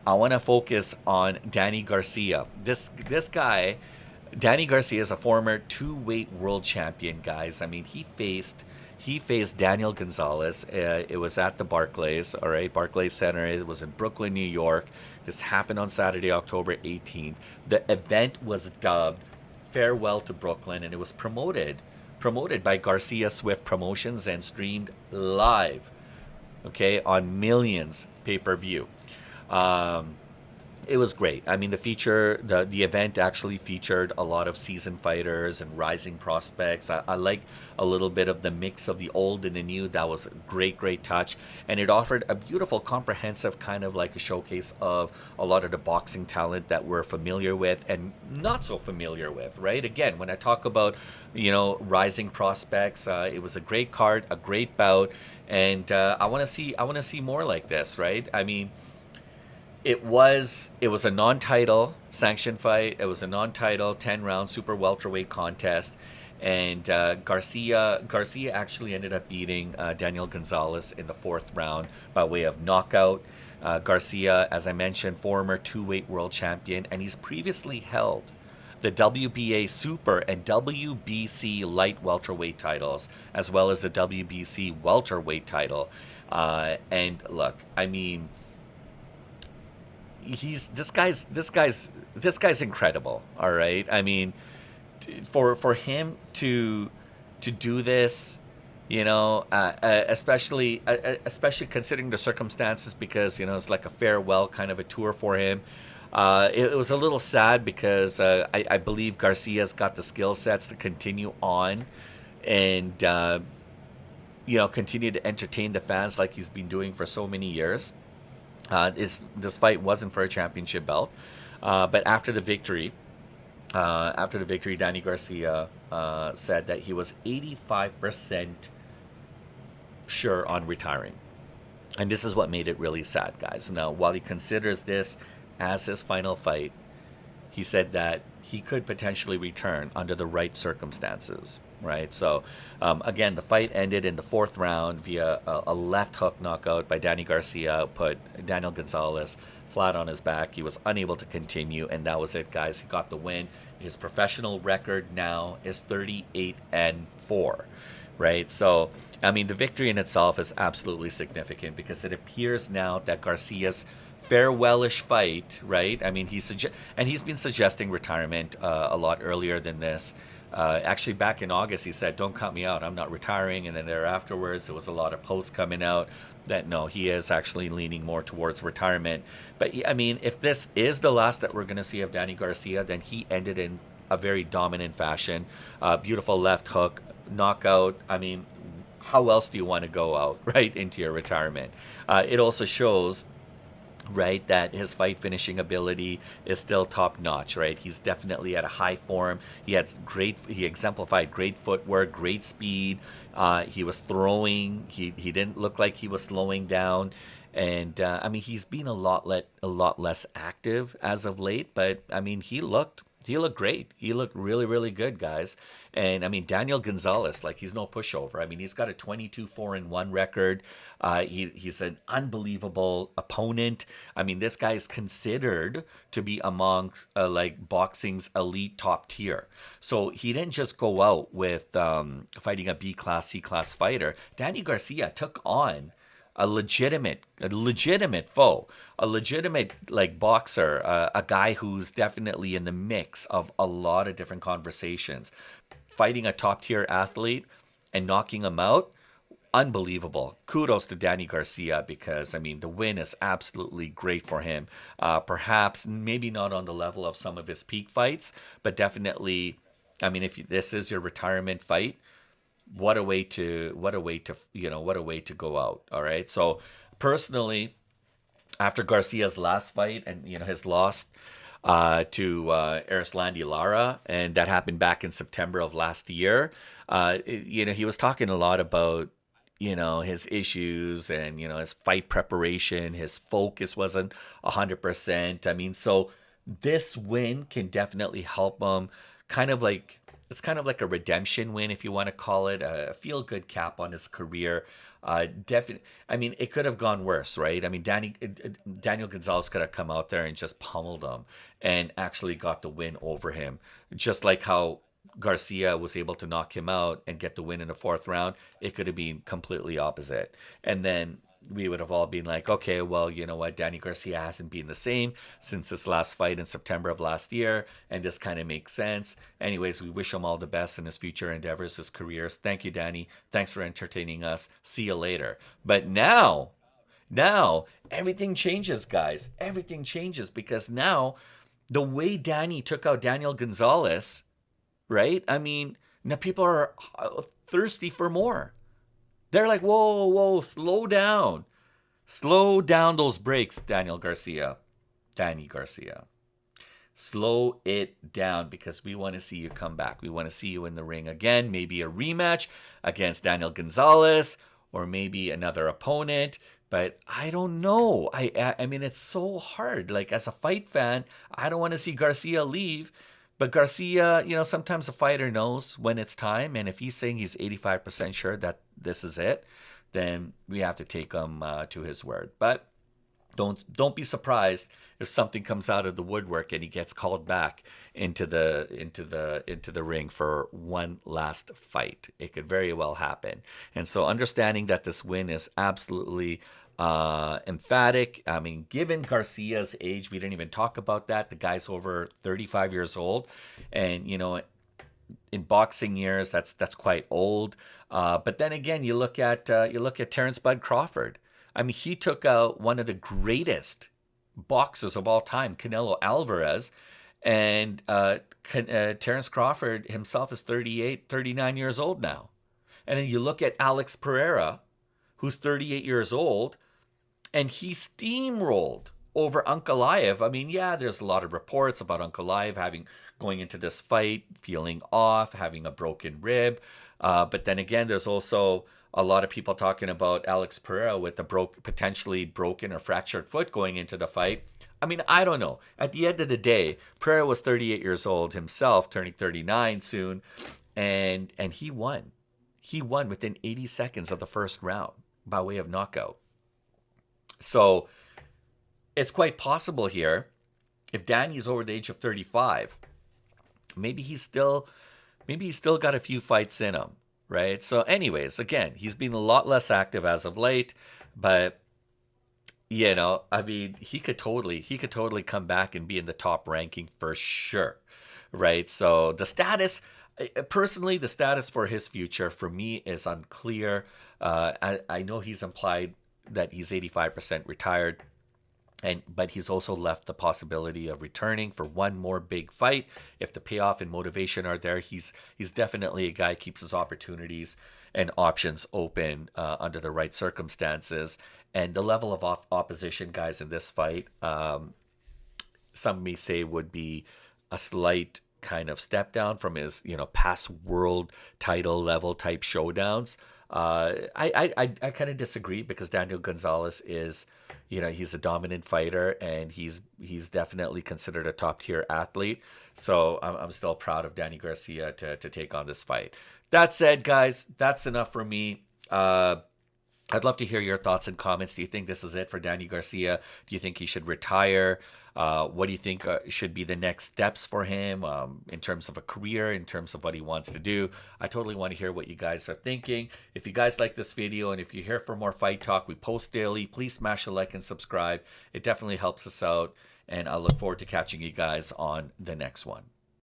I want to focus on Danny Garcia. This guy, Danny Garcia, is a former two-weight world champion, guys. I mean, he faced Daniel Gonzalez. It was at the Barclays, all right, Barclays Center. It was in Brooklyn, New York. This happened on Saturday, October 18th. The event was dubbed Farewell to Brooklyn, and it was promoted by Garcia Swift Promotions and streamed live, okay, on Millions pay-per-view. Um, it was great. I mean, the event actually featured a lot of seasoned fighters and rising prospects. I like a little bit of the mix of the old and the new. That was a great, great touch, and it offered a beautiful, comprehensive kind of like a showcase of a lot of the boxing talent that we're familiar with and not so familiar with. Right? Again, when I talk about rising prospects, it was a great card, a great bout, and I want to see more like this. Right? I mean, it was a non-title sanction fight. It was a non-title 10-round super welterweight contest, and Garcia actually ended up beating Daniel Gonzalez in the fourth round by way of knockout. Garcia, as I mentioned, former two-weight world champion, and he's previously held the WBA super and WBC light welterweight titles, as well as the WBC welterweight title. And look, I mean, he's this guy's incredible. All right, I mean, for him to do this, especially considering the circumstances, because it's like a farewell kind of a tour for him. It was a little sad because I believe Garcia's got the skill sets to continue on and continue to entertain the fans like he's been doing for so many years. This fight wasn't for a championship belt, but after the victory, Danny Garcia said that he was 85% sure on retiring, and this is what made it really sad, guys. Now, while he considers this as his final fight, he said that he could potentially return under the right circumstances. Right. So, again, the fight ended in the fourth round via a left hook knockout by Danny Garcia, put Daniel Gonzalez flat on his back. He was unable to continue, and that was it, guys. He got the win. His professional record now is 38-4. Right. So, I mean, the victory in itself is absolutely significant because it appears now that Garcia's farewellish fight, right? I mean, he's been suggesting retirement a lot earlier than this. Actually, back in August, he said, "Don't count me out. I'm not retiring." And then there afterwards, there was a lot of posts coming out that no, he is actually leaning more towards retirement. But I mean, if this is the last that we're going to see of Danny Garcia, then he ended in a very dominant fashion. Beautiful left hook knockout. I mean, how else do you want to go out right into your retirement? It also shows, right, that his fight finishing ability is still top notch. Right, he's definitely at a high form. He exemplified great footwork, great speed. He was throwing. He didn't look like he was slowing down. And I mean, he's been a lot less active as of late, but I mean, he looked great. He looked really, really good, guys. And I mean, Daniel Gonzalez, like, he's no pushover. I mean, he's got a 22-4-1 record. He's an unbelievable opponent. I mean, this guy is considered to be among like boxing's elite top tier. So he didn't just go out with fighting a B class, C class fighter. Danny Garcia took on a legitimate foe, a legitimate like boxer, a guy who's definitely in the mix of a lot of different conversations. Fighting a top tier athlete and knocking him out, unbelievable. Kudos to Danny Garcia because I mean the win is absolutely great for him. Perhaps maybe not on the level of some of his peak fights, but definitely. I mean, if this is your retirement fight, what a way to go out. All right. So personally, after Garcia's last fight and his loss to Arislandi Lara, and that happened back in September of last year, he was talking a lot about his issues and his fight preparation. His focus wasn't 100%. I mean, so this win can definitely help him kind of like it's kind of like a redemption win, if you want to call it, a feel good cap on his career. Definitely. I mean, it could have gone worse, right? I mean, Daniel Gonzalez could have come out there and just pummeled him and actually got the win over him, just like how Garcia was able to knock him out and get the win in the fourth round. It could have been completely opposite, and then we would have all been like, okay, well, you know what? Danny Garcia hasn't been the same since his last fight in September of last year, and this kind of makes sense. Anyways, we wish him all the best in his future endeavors, his careers. Thank you, Danny. Thanks for entertaining us. See you later. But now, everything changes, guys. Everything changes because now the way Danny took out Daniel Gonzalez, right? I mean, now people are thirsty for more. They're like, whoa, whoa, slow down. Slow down those brakes, Danny Garcia. Slow it down because we want to see you come back. We want to see you in the ring again. Maybe a rematch against Daniel Gonzalez or maybe another opponent. But I don't know. I mean, it's so hard. Like, as a fight fan, I don't want to see Garcia leave. But Garcia, sometimes a fighter knows when it's time. And if he's saying he's 85% sure that this is it, then we have to take him to his word. But don't be surprised if something comes out of the woodwork and he gets called back into the ring for one last fight. It could very well happen. And so understanding that this win is absolutely emphatic. I mean, given Garcia's age, we didn't even talk about that. The guy's over 35 years old, and in boxing years, that's quite old. But then again, you look at Terrence Bud Crawford. I mean, he took out one of the greatest boxers of all time, Canelo Alvarez, and Terrence Crawford himself is 38, 39 years old now. And then you look at Alex Pereira, who's 38 years old, and he steamrolled over Ankalaev. I mean, yeah, there's a lot of reports about Ankalaev going into this fight, feeling off, having a broken rib. But then again, there's also a lot of people talking about Alex Pereira with a potentially broken or fractured foot going into the fight. I mean, I don't know. At the end of the day, Pereira was 38 years old himself, turning 39 soon, and he won. He won within 80 seconds of the first round by way of knockout. So it's quite possible here, if Danny's over the age of 35, maybe he's still got a few fights in him, right? So anyways, again, he's been a lot less active as of late, but I mean, he could totally come back and be in the top ranking for sure, right? So the status for his future for me is unclear. I know he's implied that he's 85% retired, but he's also left the possibility of returning for one more big fight. If the payoff and motivation are there, he's definitely a guy who keeps his opportunities and options open under the right circumstances. And the level of opposition, guys, in this fight, some may say would be a slight kind of step down from his past world title level type showdowns. I kind of disagree because Daniel Gonzalez is, he's a dominant fighter and he's definitely considered a top tier athlete. So I'm still proud of Danny Garcia to take on this fight. That said, guys, that's enough for me. I'd love to hear your thoughts and comments. Do you think this is it for Danny Garcia? Do you think he should retire? What do you think should be the next steps for him in terms of a career, in terms of what he wants to do? I totally want to hear what you guys are thinking. If you guys like this video and if you're here for more fight talk, we post daily. Please smash a like and subscribe. It definitely helps us out. And I look forward to catching you guys on the next one.